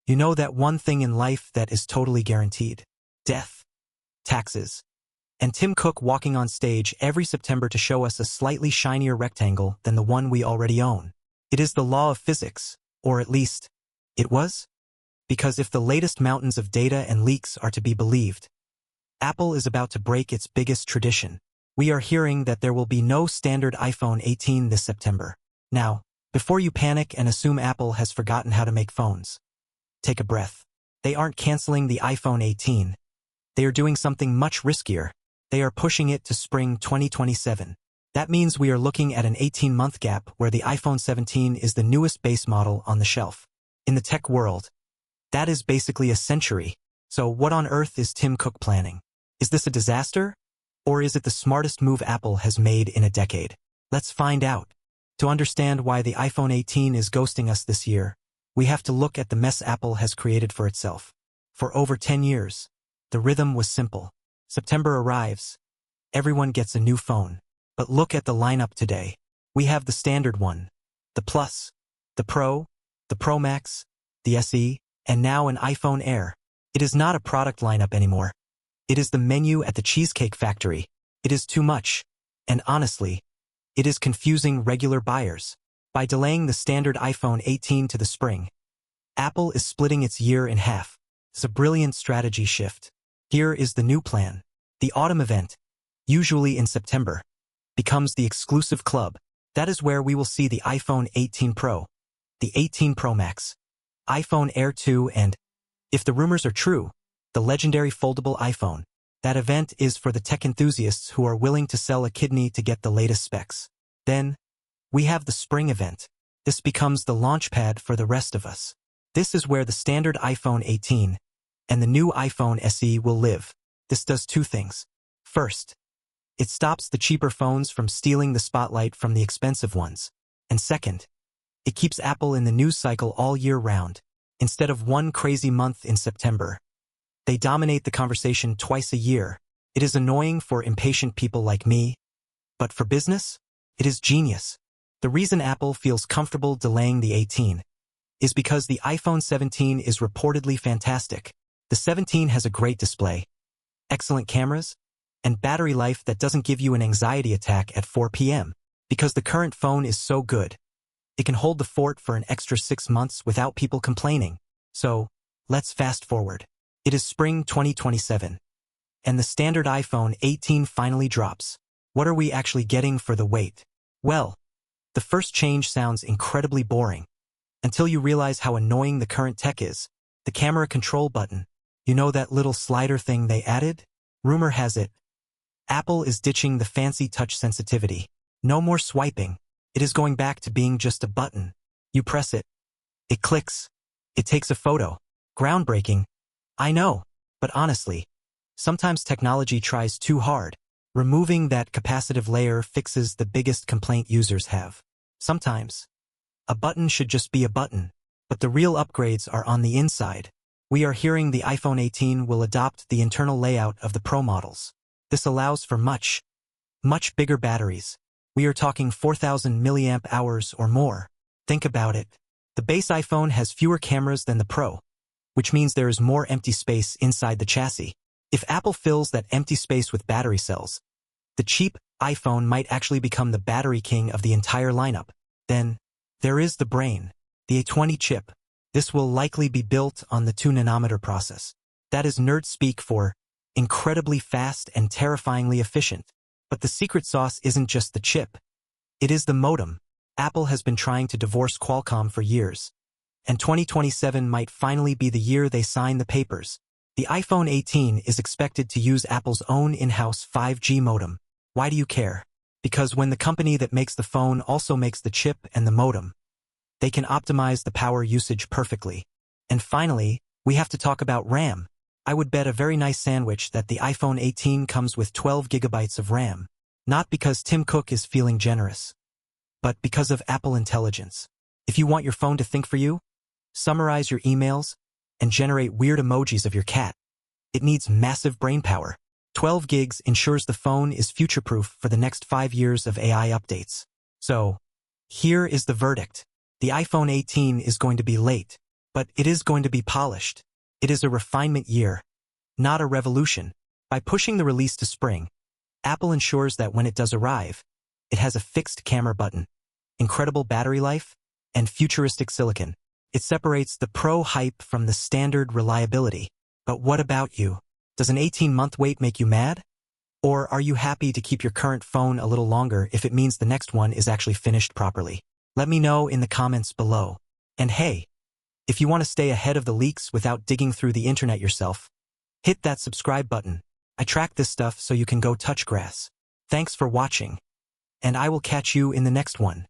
You know that one thing in life that is totally guaranteed? Death, taxes, and Tim Cook walking on stage every September to show us a slightly shinier rectangle than the one we already own. It is the law of physics, or at least, it was? Because if the latest mountains of data and leaks are to be believed, Apple is about to break its biggest tradition. We are hearing that there will be no standard iPhone 18 this September. Now, before you panic and assume Apple has forgotten how to make phones, take a breath. They aren't canceling the iPhone 18. They are doing something much riskier. They are pushing it to spring 2027. That means we are looking at an 18-month gap where the iPhone 17 is the newest base model on the shelf. In the tech world, that is basically a century. So what on earth is Tim Cook planning? Is this a disaster? Or is it the smartest move Apple has made in a decade? Let's find out. To understand why the iPhone 18 is ghosting us this year, we have to look at the mess Apple has created for itself. For over 10 years, the rhythm was simple. September arrives, everyone gets a new phone. But look at the lineup today. We have the standard one, the Plus, the Pro Max, the SE, and now an iPhone Air. It is not a product lineup anymore. It is the menu at the Cheesecake Factory. It is too much. And honestly, it is confusing regular buyers. By delaying the standard iPhone 18 to the spring, Apple is splitting its year in half. It's a brilliant strategy shift. Here is the new plan. The autumn event, usually in September, becomes the exclusive club. That is where we will see the iPhone 18 Pro, the 18 Pro Max, iPhone Air 2 and, if the rumors are true, the legendary foldable iPhone. That event is for the tech enthusiasts who are willing to sell a kidney to get the latest specs. Then, we have the spring event. This becomes the launchpad for the rest of us. This is where the standard iPhone 18 and the new iPhone SE will live. This does two things. First, it stops the cheaper phones from stealing the spotlight from the expensive ones. And second, it keeps Apple in the news cycle all year round. Instead of one crazy month in September, they dominate the conversation twice a year. It is annoying for impatient people like me, but for business, it is genius. The reason Apple feels comfortable delaying the 18 is because the iPhone 17 is reportedly fantastic. The 17 has a great display, excellent cameras, and battery life that doesn't give you an anxiety attack at 4 p.m. Because the current phone is so good, it can hold the fort for an extra 6 months without people complaining. So, let's fast forward. It is spring 2027, and the standard iPhone 18 finally drops. What are we actually getting for the wait? Well, the first change sounds incredibly boring, until you realize how annoying the current tech is. The camera control button. You know that little slider thing they added? Rumor has it, Apple is ditching the fancy touch sensitivity. No more swiping. It is going back to being just a button. You press it. It clicks. It takes a photo. Groundbreaking. I know, but honestly, sometimes technology tries too hard. Removing that capacitive layer fixes the biggest complaint users have. Sometimes, a button should just be a button, but the real upgrades are on the inside. We are hearing the iPhone 18 will adopt the internal layout of the Pro models. This allows for much bigger batteries. We are talking 4,000 milliamp hours or more. Think about it. The base iPhone has fewer cameras than the Pro, which means there is more empty space inside the chassis. If Apple fills that empty space with battery cells, the cheap iPhone might actually become the battery king of the entire lineup. Then, there is the brain, the A20 chip. This will likely be built on the 2-nanometer process. That is nerd speak for incredibly fast and terrifyingly efficient. But the secret sauce isn't just the chip. It is the modem. Apple has been trying to divorce Qualcomm for years, and 2027 might finally be the year they sign the papers. The iPhone 18 is expected to use Apple's own in-house 5G modem. Why do you care? Because when the company that makes the phone also makes the chip and the modem, they can optimize the power usage perfectly. And finally, we have to talk about RAM. I would bet a very nice sandwich that the iPhone 18 comes with 12 gigabytes of RAM. Not because Tim Cook is feeling generous, but because of Apple intelligence. If you want your phone to think for you, summarize your emails, and generate weird emojis of your cat, it needs massive brain power. 12 gigs ensures the phone is future-proof for the next 5 years of AI updates. So, here is the verdict. The iPhone 18 is going to be late, But it is going to be polished. It is a refinement year, not a revolution. By pushing the release to spring, Apple ensures that when it does arrive, it has a fixed camera button, incredible battery life, and futuristic silicon. It separates the pro hype from the standard reliability. But what about you? Does an 18-month wait make you mad? Or are you happy to keep your current phone a little longer if it means the next one is actually finished properly? Let me know in the comments below. And hey, if you want to stay ahead of the leaks without digging through the internet yourself, hit that subscribe button. I track this stuff so you can go touch grass. Thanks for watching, and I will catch you in the next one.